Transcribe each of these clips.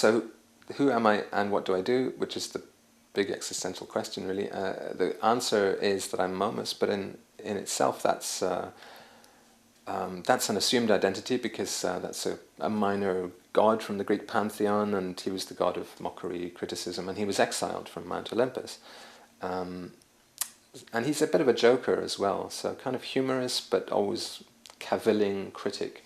So who am I and what do I do, which is the big existential question, really. The answer is that I'm Momus, but in itself that's an assumed identity, because that's a minor god from the Greek pantheon, and he was the god of mockery, criticism, and he was exiled from Mount Olympus. And he's a bit of a joker as well, so kind of humorous, but always cavilling critic.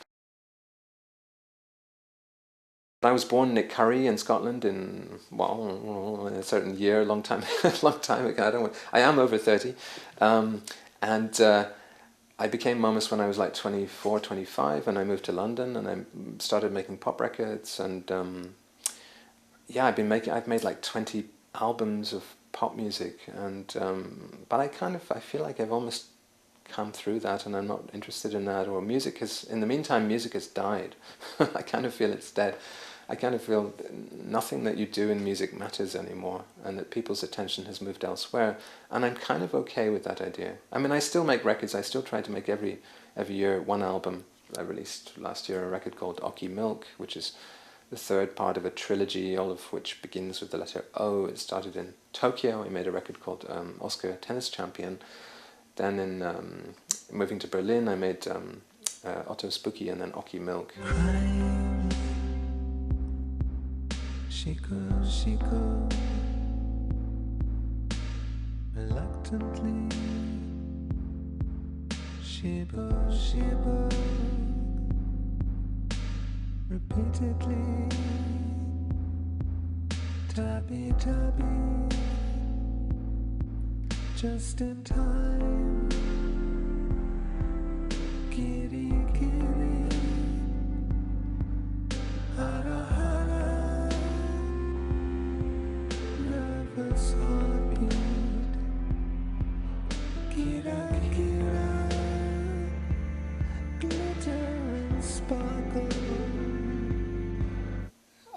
I was born Nick Curry in Scotland in, well, in a certain year, a long time ago. I am over 30. And I became Momus when I was like 24, 25, and I moved to London, and I started making pop records, and yeah, I've made like 20 albums of pop music, and but I feel like I've almost come through that, and I'm not interested in that, or in the meantime, music has died. I kind of feel it's dead. I kind of feel nothing that you do in music matters anymore, and that people's attention has moved elsewhere, and I'm kind of okay with that idea. I mean, I still make records. I still try to make every year one album. I released last year a record called Oki Milk, which is the third part of a trilogy, all of which begins with the letter O. It started in Tokyo. I made a record called Oscar Tennis Champion. Then in moving to Berlin, I made Otto Spooky, and then Oki Milk. She goes reluctantly. She goes repeatedly. Tabby, just in time. Kitty, hara, hara. Nervous heartbeat. Kira, glitter and sparkle.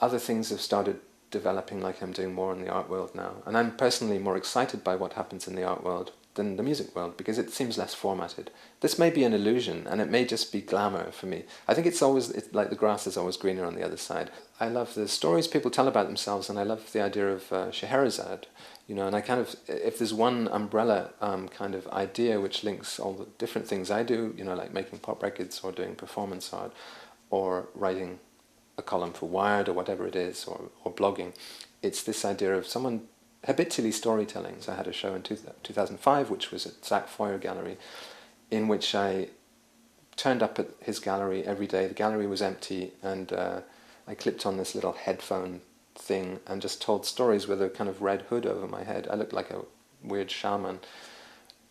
Other things have started developing, like I'm doing more in the art world now. And I'm personally more excited by what happens in the art world than the music world, because it seems less formatted. This may be an illusion, and it may just be glamour for me. I think it's like the grass is always greener on the other side. I love the stories people tell about themselves, and I love the idea of Scheherazade, and I kind of, if there's one umbrella kind of idea which links all the different things I do, like making pop records or doing performance art or writing a column for Wired or whatever it is, or blogging, it's this idea of someone habitually storytelling. So I had a show in 2005, which was at Zach Foyer Gallery, in which I turned up at his gallery every day. The gallery was empty, and I clipped on this little headphone thing and just told stories with a kind of red hood over my head. I looked like a weird shaman.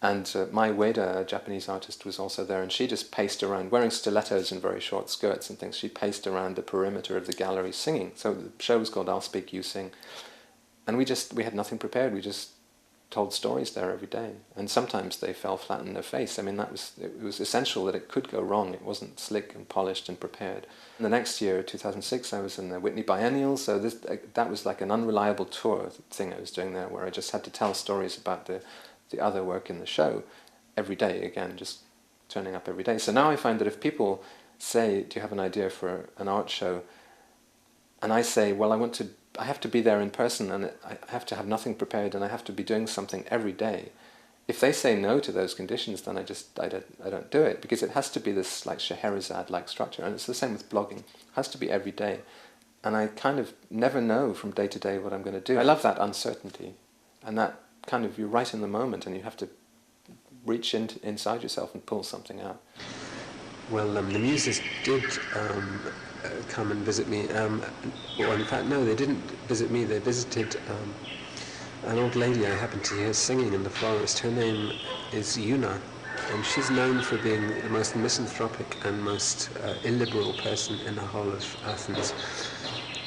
And Mai Ueda, a Japanese artist, was also there, and she just paced around, wearing stilettos and very short skirts and things. She paced around the perimeter of the gallery singing. So the show was called I'll Speak, You Sing. And we had nothing prepared. We just told stories there every day. And sometimes they fell flat in their face. I mean, it was essential that it could go wrong. It wasn't slick and polished and prepared. And the next year, 2006, I was in the Whitney Biennial. So that was like an unreliable tour thing I was doing there, where I just had to tell stories about the other work in the show every day, again, just turning up every day. So now I find that if people say, do you have an idea for an art show? And I say, well, I have to be there in person, and I have to have nothing prepared, and I have to be doing something every day. If they say no to those conditions, then I don't do it, because it has to be this like Scheherazade-like structure, and it's the same with blogging. It has to be every day. And I kind of never know from day to day what I'm going to do. I love that uncertainty, and that kind of, you're right in the moment, and you have to reach inside yourself and pull something out. Well, the Muses did come and visit me. Well, in fact, no, they didn't visit me. They visited an old lady I happened to hear singing in the forest. Her name is Yuna, and she's known for being the most misanthropic and most illiberal person in the whole of Athens.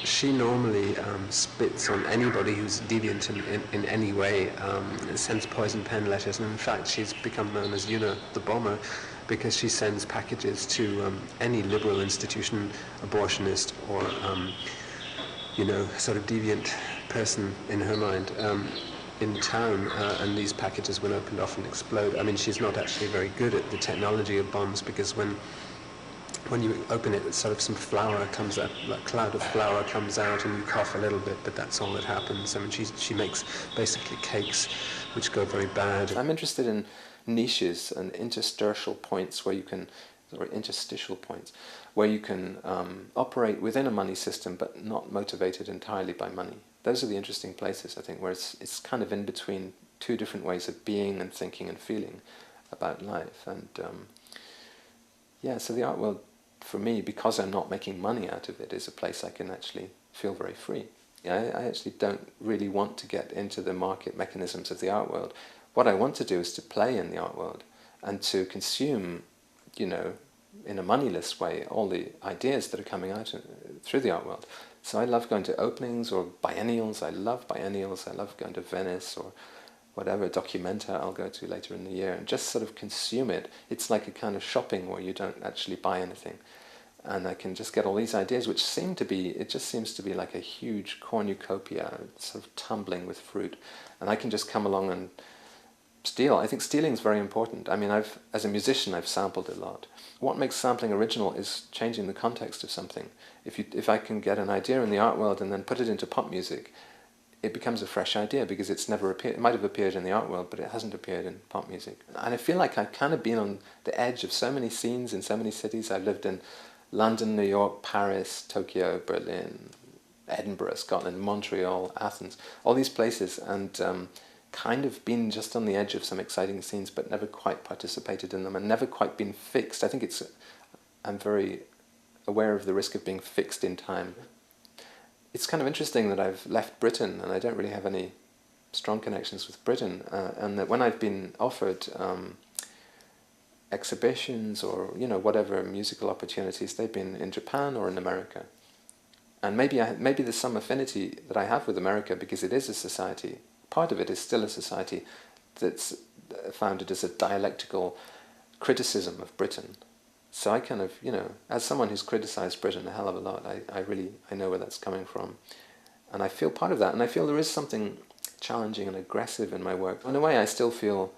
She normally spits on anybody who's deviant in any way, sends poison pen letters, and in fact she's become known as Yuna the Bomber, because she sends packages to any liberal institution, abortionist, or sort of deviant person in her mind in town, and these packages, when opened, often explode. I mean, she's not actually very good at the technology of bombs, because when when you open it, sort of some flour comes out, like a cloud of flour comes out, and you cough a little bit, but that's all that happens. I mean, she makes basically cakes which go very bad. I'm interested in niches and interstitial points where you can, or interstitial points, where you can operate within a money system but not motivated entirely by money. Those are the interesting places, I think, where it's kind of in between two different ways of being and thinking and feeling about life. And yeah, so the art world, for me, because I'm not making money out of it, is a place I can actually feel very free. Yeah, I actually don't really want to get into the market mechanisms of the art world. What I want to do is to play in the art world and to consume, you know, in a moneyless way, all the ideas that are coming out through the art world. So I love going to openings or biennials. I love biennials. I love going to Venice or whatever Documenta I'll go to later in the year and just sort of consume it. It's like a kind of shopping where you don't actually buy anything. And I can just get all these ideas, which seem to be, it just seems to be like a huge cornucopia, sort of tumbling with fruit. And I can just come along and steal. I think stealing is very important. I mean, as a musician, I've sampled a lot. What makes sampling original is changing the context of something. If I can get an idea in the art world and then put it into pop music, it becomes a fresh idea because it's never appeared. It might have appeared in the art world, but it hasn't appeared in pop music. And I feel like I've kind of been on the edge of so many scenes in so many cities. I've lived in London, New York, Paris, Tokyo, Berlin, Edinburgh, Scotland, Montreal, Athens, all these places, and kind of been just on the edge of some exciting scenes, but never quite participated in them and never quite been fixed. I think I'm very aware of the risk of being fixed in time. It's kind of interesting that I've left Britain and I don't really have any strong connections with Britain, and that when I've been offered exhibitions or, you know, whatever musical opportunities, they've been in Japan or in America. And maybe there's some affinity that I have with America because it is a society. Part of it is still a society that's founded as a dialectical criticism of Britain. So I kind of, you know, as someone who's criticized Britain a hell of a lot, I know where that's coming from. And I feel part of that. And I feel there is something challenging and aggressive in my work. In a way, I still feel,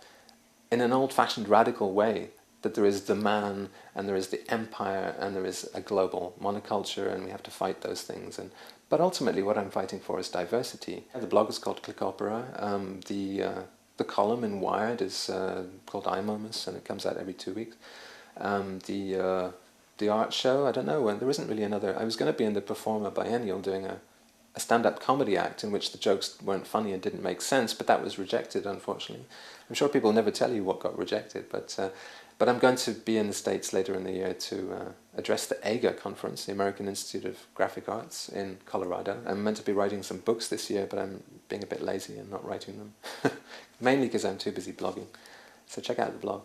in an old-fashioned radical way, that there is the man and there is the empire and there is a global monoculture and we have to fight those things. But ultimately what I'm fighting for is diversity. The blog is called Click Opera. The column in Wired is called Momus, and it comes out every 2 weeks. The art show, I don't know, there isn't really another. I was going to be in the Performer Biennial doing a stand-up comedy act in which the jokes weren't funny and didn't make sense, but that was rejected, unfortunately. I'm sure people never tell you what got rejected, but I'm going to be in the States later in the year to address the AGA conference, the American Institute of Graphic Arts in Colorado. I'm meant to be writing some books this year, but I'm being a bit lazy and not writing them. Mainly because I'm too busy blogging. So check out the blog.